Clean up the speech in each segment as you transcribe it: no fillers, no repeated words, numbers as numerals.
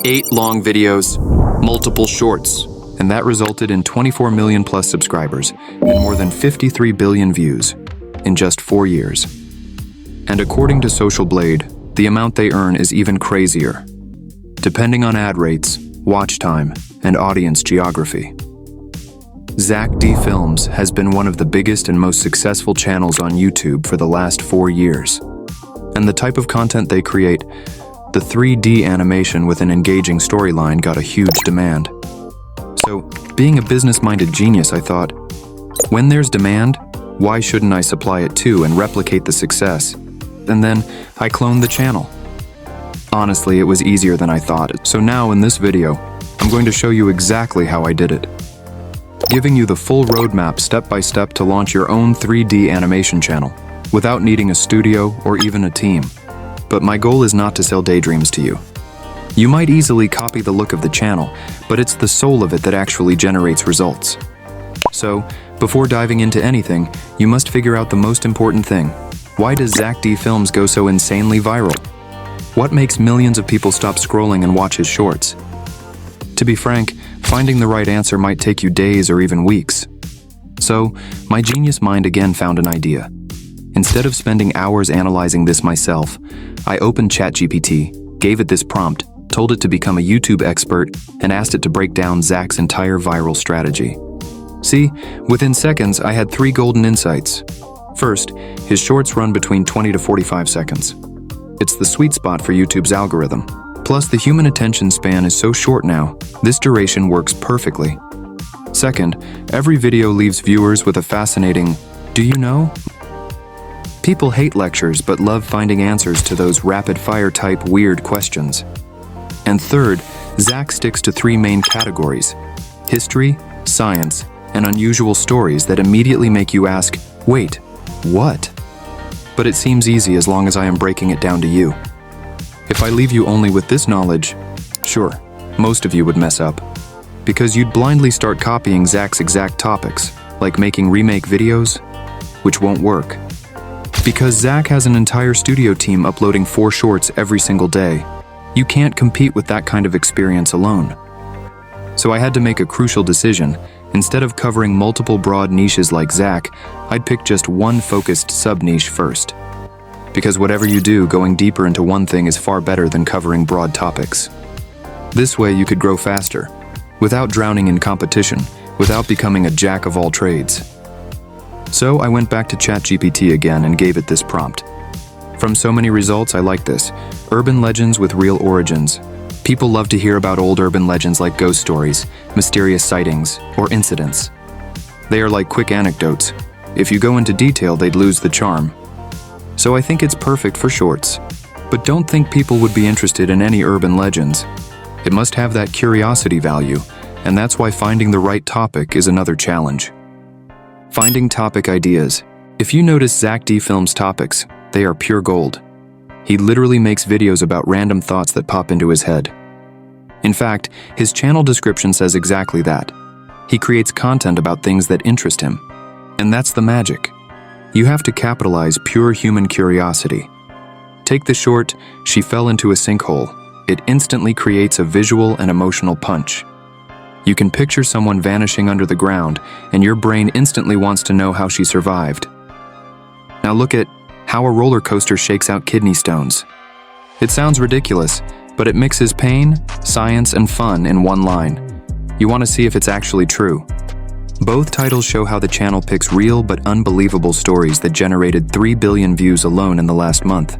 8 long videos, multiple shorts, and that resulted in 24 million plus subscribers and more than 53 billion views in just 4 years. And according to Social Blade, the amount they earn is even crazier, depending on ad rates, watch time, and audience geography. Zack D Films has been one of the biggest and most successful channels on YouTube for the last 4 years. And the type of content they create, the 3D animation with an engaging storyline, got a huge demand. So, being a business-minded genius, I thought, when there's demand, why shouldn't I supply it too and replicate the success? And then I cloned the channel. Honestly, it was easier than I thought, so now in this video, I'm going to show you exactly how I did it, giving you the full roadmap step by step to launch your own 3D animation channel without needing a studio or even a team. But my goal is not to sell daydreams to you. You might easily copy the look of the channel, but it's the soul of it that actually generates results. So, before diving into anything, you must figure out the most important thing. Why does Zack D Films go so insanely viral? What makes millions of people stop scrolling and watch his shorts? To be frank, finding the right answer might take you days or even weeks. So, my genius mind again found an idea. Instead of spending hours analyzing this myself, I opened ChatGPT, gave it this prompt, told it to become a YouTube expert, and asked it to break down Zack's entire viral strategy. See, within seconds, I had 3 golden insights. First, his shorts run between 20 to 45 seconds. It's the sweet spot for YouTube's algorithm. Plus, the human attention span is so short now, this duration works perfectly. Second, every video leaves viewers with a fascinating, "Do you know?" People hate lectures but love finding answers to those rapid-fire type weird questions. And third, Zack sticks to 3 main categories: history, science, and unusual stories that immediately make you ask, wait, what? But it seems easy as long as I am breaking it down to you. If I leave you only with this knowledge, sure, most of you would mess up. Because you'd blindly start copying Zack's exact topics, like making remake videos, which won't work. Because Zack has an entire studio team uploading 4 shorts every single day, you can't compete with that kind of experience alone. So I had to make a crucial decision. Instead of covering multiple broad niches like Zack, I'd pick just one focused sub-niche first. Because whatever you do, going deeper into one thing is far better than covering broad topics. This way you could grow faster, without drowning in competition, without becoming a jack of all trades. So I went back to ChatGPT again and gave it this prompt. From so many results, I like this. Urban legends with real origins. People love to hear about old urban legends like ghost stories, mysterious sightings, or incidents. They are like quick anecdotes. If you go into detail, they'd lose the charm. So I think it's perfect for shorts. But don't think people would be interested in any urban legends. It must have that curiosity value, and that's why finding the right topic is another challenge. Finding topic ideas. If you notice Zack D Films topics, they are pure gold. He literally makes videos about random thoughts that pop into his head. In fact, his channel description says exactly that. He creates content about things that interest him. And that's the magic. You have to capitalize pure human curiosity. Take the short, "She fell into a sinkhole." It instantly creates a visual and emotional punch. You can picture someone vanishing under the ground, and your brain instantly wants to know how she survived. Now look at how a roller coaster shakes out kidney stones. It sounds ridiculous, but it mixes pain, science, and fun in one line. You want to see if it's actually true. Both titles show how the channel picks real but unbelievable stories that generated 3 billion views alone in the last month.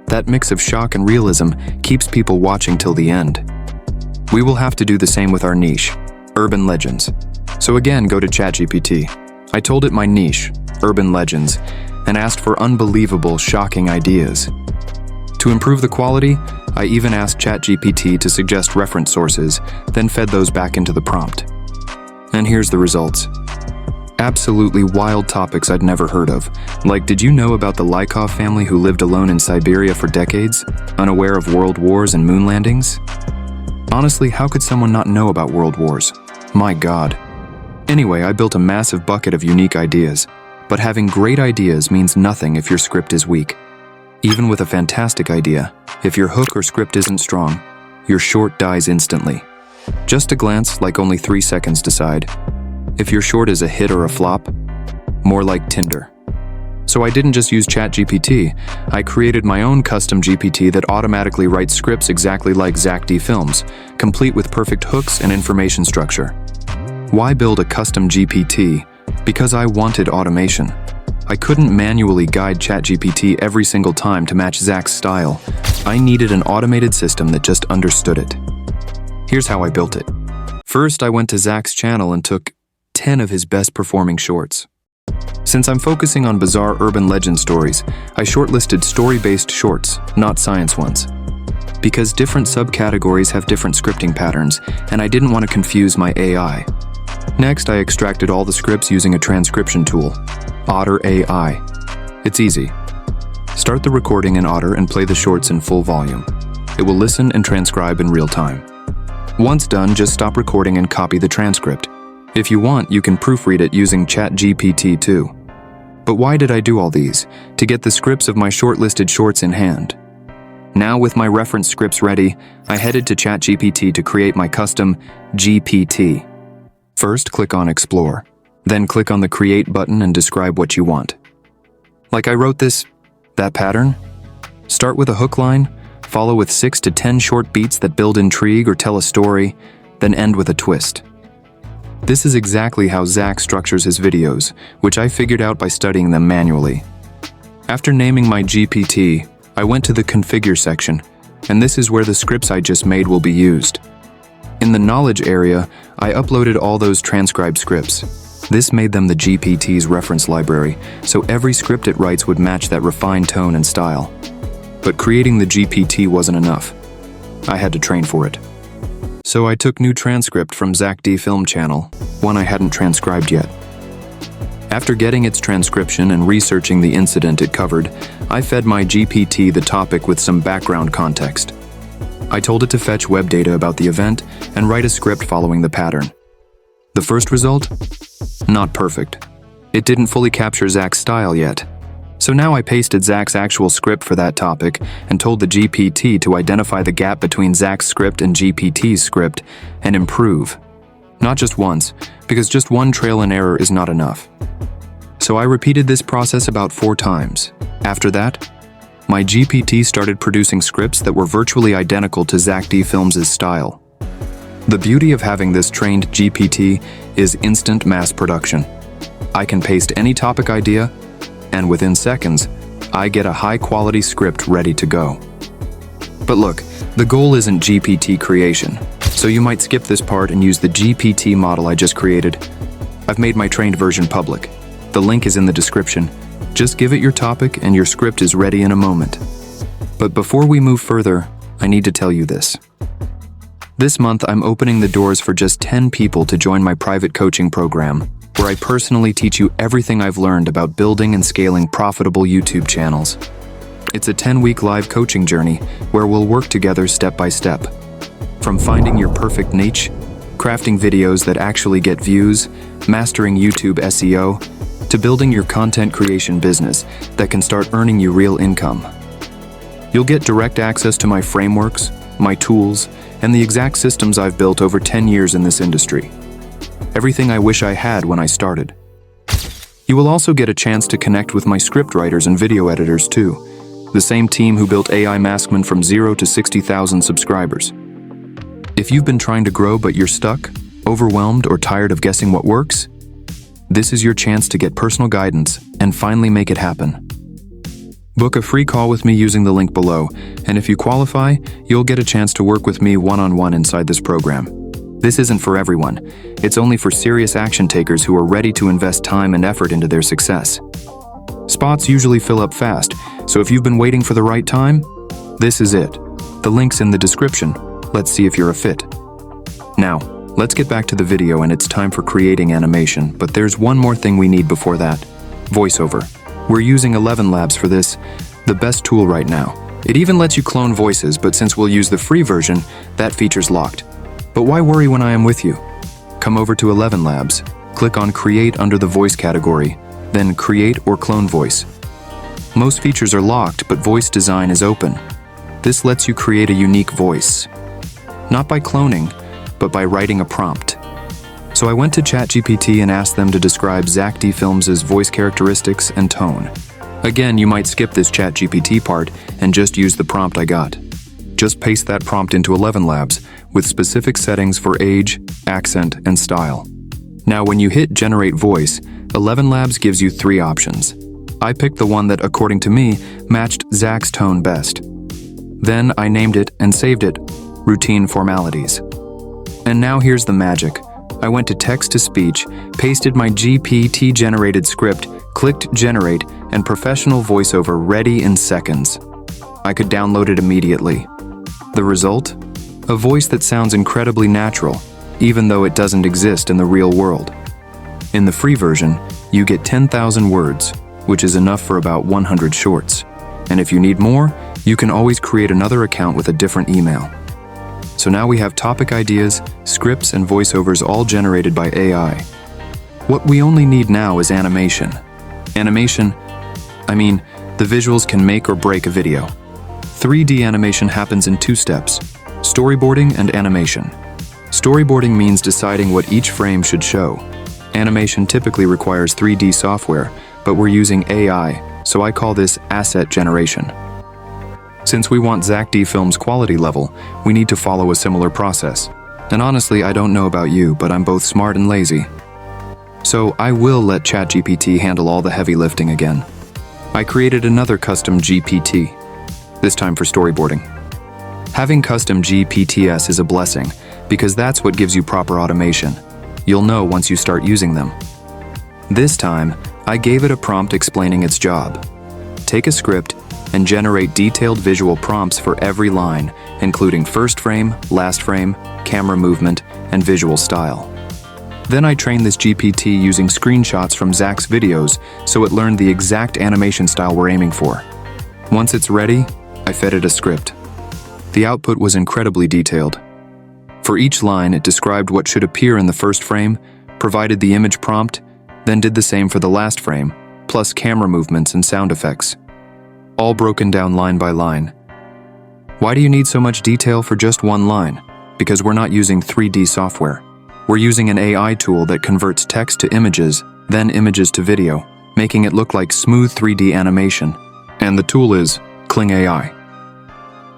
That mix of shock and realism keeps people watching till the end. We will have to do the same with our niche, urban legends. So again, go to ChatGPT. I told it my niche, urban legends, and asked for unbelievable, shocking ideas. To improve the quality, I even asked ChatGPT to suggest reference sources, then fed those back into the prompt. And here's the results. Absolutely wild topics I'd never heard of. Like, did you know about the Lykov family who lived alone in Siberia for decades, unaware of world wars and moon landings? Honestly, how could someone not know about world wars? My God. Anyway, I built a massive bucket of unique ideas. But having great ideas means nothing if your script is weak. Even with a fantastic idea, if your hook or script isn't strong, your short dies instantly. Just a glance, like only 3 seconds decide if your short is a hit or a flop, more like Tinder. So I didn't just use ChatGPT, I created my own custom GPT that automatically writes scripts exactly like Zack films, complete with perfect hooks and information structure. Why build a custom GPT? Because I wanted automation. I couldn't manually guide ChatGPT every single time to match Zack's style. I needed an automated system that just understood it. Here's how I built it. First, I went to Zack's channel and took 10 of his best performing shorts. Since I'm focusing on bizarre urban legend stories, I shortlisted story-based shorts, not science ones. Because different subcategories have different scripting patterns, and I didn't want to confuse my AI. Next, I extracted all the scripts using a transcription tool, Otter AI. It's easy. Start the recording in Otter and play the shorts in full volume. It will listen and transcribe in real time. Once done, just stop recording and copy the transcript. If you want, you can proofread it using ChatGPT too. But why did I do all these? To get the scripts of my shortlisted shorts in hand. Now with my reference scripts ready, I headed to ChatGPT to create my custom GPT. First, click on Explore. Then click on the Create button and describe what you want. Like I wrote that pattern? Start with a hook line, follow with 6 to 10 short beats that build intrigue or tell a story, then end with a twist. This is exactly how Zack structures his videos, which I figured out by studying them manually. After naming my GPT, I went to the Configure section, and this is where the scripts I just made will be used. In the Knowledge area, I uploaded all those transcribed scripts. This made them the GPT's reference library, so every script it writes would match that refined tone and style. But creating the GPT wasn't enough. I had to train for it. So I took new transcript from Zack film channel, one I hadn't transcribed yet. After getting its transcription and researching the incident it covered, I fed my GPT the topic with some background context. I told it to fetch web data about the event and write a script following the pattern. The first result? Not perfect. It didn't fully capture Zack's style yet. So now I pasted Zack's actual script for that topic and told the GPT to identify the gap between Zack's script and GPT's script and improve. Not just once, because just one trail and error is not enough. So I repeated this process about 4 times. After that, my GPT started producing scripts that were virtually identical to Zack films' style. The beauty of having this trained GPT is instant mass production. I can paste any topic idea, and within seconds, I get a high-quality script ready to go. But look, the goal isn't GPT creation, so you might skip this part and use the GPT model I just created. I've made my trained version public. The link is in the description. Just give it your topic and your script is ready in a moment. But before we move further, I need to tell you this. This month, I'm opening the doors for just 10 people to join my private coaching program, where I personally teach you everything I've learned about building and scaling profitable YouTube channels. It's a 10-week live coaching journey where we'll work together step by step. From finding your perfect niche, crafting videos that actually get views, mastering YouTube SEO, to building your content creation business that can start earning you real income. You'll get direct access to my frameworks, my tools, and the exact systems I've built over 10 years in this industry. Everything I wish I had when I started. You will also get a chance to connect with my scriptwriters and video editors too, the same team who built AI Maskman from 0 to 60,000 subscribers. If you've been trying to grow but you're stuck, overwhelmed, or tired of guessing what works, this is your chance to get personal guidance and finally make it happen. Book a free call with me using the link below, and if you qualify, you'll get a chance to work with me one-on-one inside this program. This isn't for everyone. It's only for serious action takers who are ready to invest time and effort into their success. Spots usually fill up fast, so if you've been waiting for the right time, this is it. The link's in the description. Let's see if you're a fit. Now, let's get back to the video, and it's time for creating animation, but there's one more thing we need before that. Voiceover. We're using ElevenLabs for this, the best tool right now. It even lets you clone voices, but since we'll use the free version, that feature's locked. But why worry when I am with you? Come over to ElevenLabs, click on Create under the Voice category, then Create or Clone Voice. Most features are locked, but voice design is open. This lets you create a unique voice. not by cloning, but by writing a prompt. So I went to ChatGPT and asked them to describe Zack D. Films' voice characteristics and tone. Again, you might skip this ChatGPT part and just use the prompt I got. Just paste that prompt into ElevenLabs with specific settings for age, accent, and style. Now, when you hit Generate Voice, ElevenLabs gives you 3 options. I picked the one that, according to me, matched Zack's tone best. Then I named it and saved it, Routine Formalities. And now here's the magic. I went to text-to-speech, pasted my GPT-generated script, clicked Generate, and professional voiceover ready in seconds. I could download it immediately. The result? A voice that sounds incredibly natural, even though it doesn't exist in the real world. In the free version, you get 10,000 words, which is enough for about 100 shorts. And if you need more, you can always create another account with a different email. So now we have topic ideas, scripts, and voiceovers all generated by AI. What we only need now is animation. The visuals can make or break a video. 3D animation happens in 2 steps, storyboarding and animation. Storyboarding means deciding what each frame should show. Animation typically requires 3D software, but we're using AI, so I call this asset generation. Since we want Zack D. Films' quality level, we need to follow a similar process. And honestly, I don't know about you, but I'm both smart and lazy. So I will let ChatGPT handle all the heavy lifting again. I created another custom GPT, this time for storyboarding. Having custom GPTs is a blessing, because that's what gives you proper automation. You'll know once you start using them. This time, I gave it a prompt explaining its job. Take a script and generate detailed visual prompts for every line, including first frame, last frame, camera movement, and visual style. Then I trained this GPT using screenshots from Zack's videos, so it learned the exact animation style we're aiming for. Once it's ready, I fed it a script. The output was incredibly detailed. For each line, it described what should appear in the first frame, provided the image prompt, then did the same for the last frame, plus camera movements and sound effects. All broken down line by line. Why do you need so much detail for just one line? Because we're not using 3D software. We're using an AI tool that converts text to images, then images to video, making it look like smooth 3D animation. And the tool is Kling AI.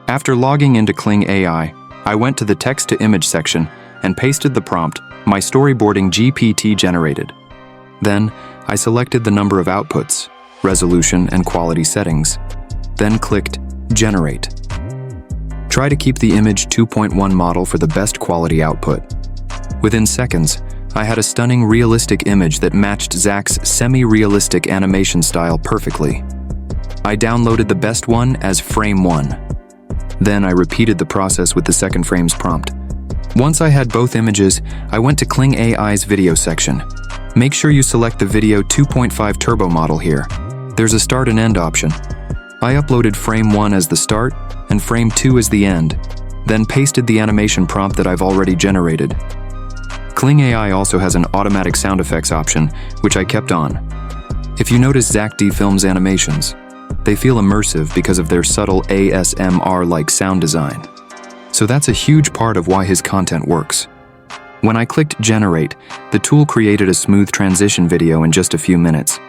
After logging into Kling AI, I went to the text-to-image section and pasted the prompt my storyboarding GPT generated. Then, I selected the number of outputs, resolution, and quality settings. Then clicked Generate. Try to keep the image 2.1 model for the best quality output. Within seconds, I had a stunning realistic image that matched Zack's semi-realistic animation style perfectly. I downloaded the best one as frame 1. Then I repeated the process with the second frame's prompt. Once I had both images, I went to Kling AI's video section. Make sure you select the video 2.5 turbo model here. There's a start and end option. I uploaded frame 1 as the start and frame 2 as the end, then pasted the animation prompt that I've already generated. Kling AI also has an automatic sound effects option, which I kept on. If you notice Zack D. Films' animations, they feel immersive because of their subtle ASMR-like sound design. So that's a huge part of why his content works. When I clicked Generate, the tool created a smooth transition video in just a few minutes.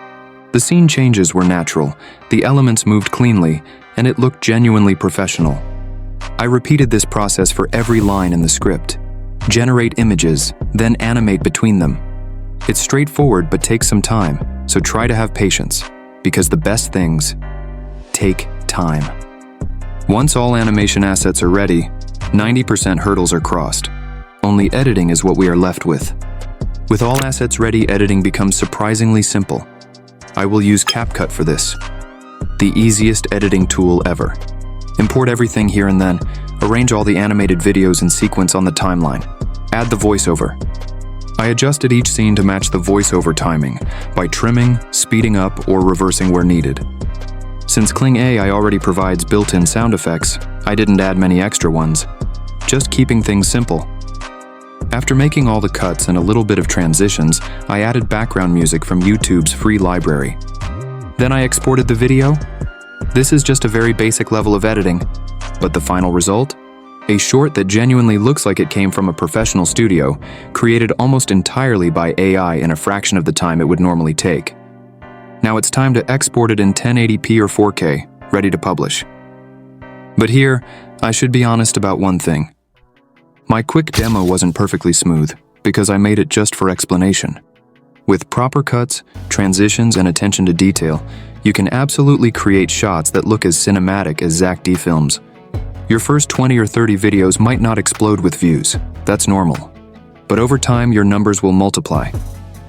The scene changes were natural, the elements moved cleanly, and it looked genuinely professional. I repeated this process for every line in the script. Generate images, then animate between them. It's straightforward but takes some time, so try to have patience, because the best things take time. Once all animation assets are ready, 90% hurdles are crossed. Only editing is what we are left with. With all assets ready, editing becomes surprisingly simple. I will use CapCut for this, the easiest editing tool ever. Import everything here and then, arrange all the animated videos in sequence on the timeline. Add the voiceover. I adjusted each scene to match the voiceover timing by trimming, speeding up, or reversing where needed. Since Kling AI already provides built-in sound effects, I didn't add many extra ones, just keeping things simple. After making all the cuts and a little bit of transitions, I added background music from YouTube's free library. Then I exported the video. This is just a very basic level of editing, but the final result? A short that genuinely looks like it came from a professional studio, created almost entirely by AI in a fraction of the time it would normally take. Now it's time to export it in 1080p or 4K, ready to publish. But here, I should be honest about one thing. My quick demo wasn't perfectly smooth, because I made it just for explanation. With proper cuts, transitions, and attention to detail, you can absolutely create shots that look as cinematic as Zack films. Your first 20 or 30 videos might not explode with views. That's normal. But over time, your numbers will multiply.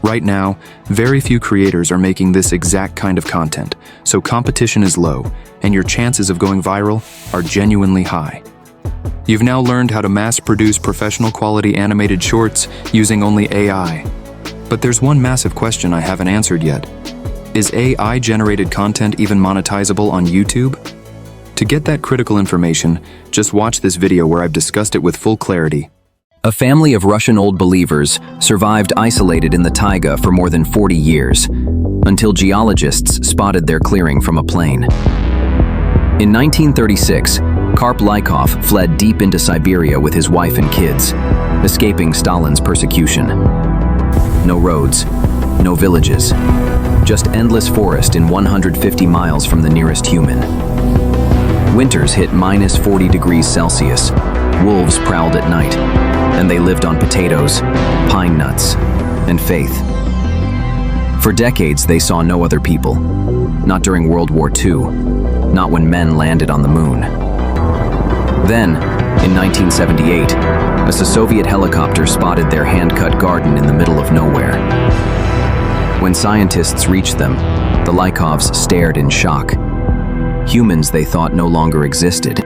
Right now, very few creators are making this exact kind of content, so competition is low, and your chances of going viral are genuinely high. You've now learned how to mass-produce professional quality animated shorts using only AI. But there's one massive question I haven't answered yet. Is AI-generated content even monetizable on YouTube? To get that critical information, just watch this video where I've discussed it with full clarity. A family of Russian Old Believers survived isolated in the taiga for more than 40 years, until geologists spotted their clearing from a plane. In 1936, Karp Lykov fled deep into Siberia with his wife and kids, escaping Stalin's persecution. No roads, no villages, just endless forest in 150 miles from the nearest human. Winters hit -40 degrees Celsius, wolves prowled at night, and they lived on potatoes, pine nuts, and faith. For decades, they saw no other people. Not during World War II, not when men landed on the moon. Then, in 1978, a Soviet helicopter spotted their hand-cut garden in the middle of nowhere. When scientists reached them, the Lykovs stared in shock. Humans they thought no longer existed.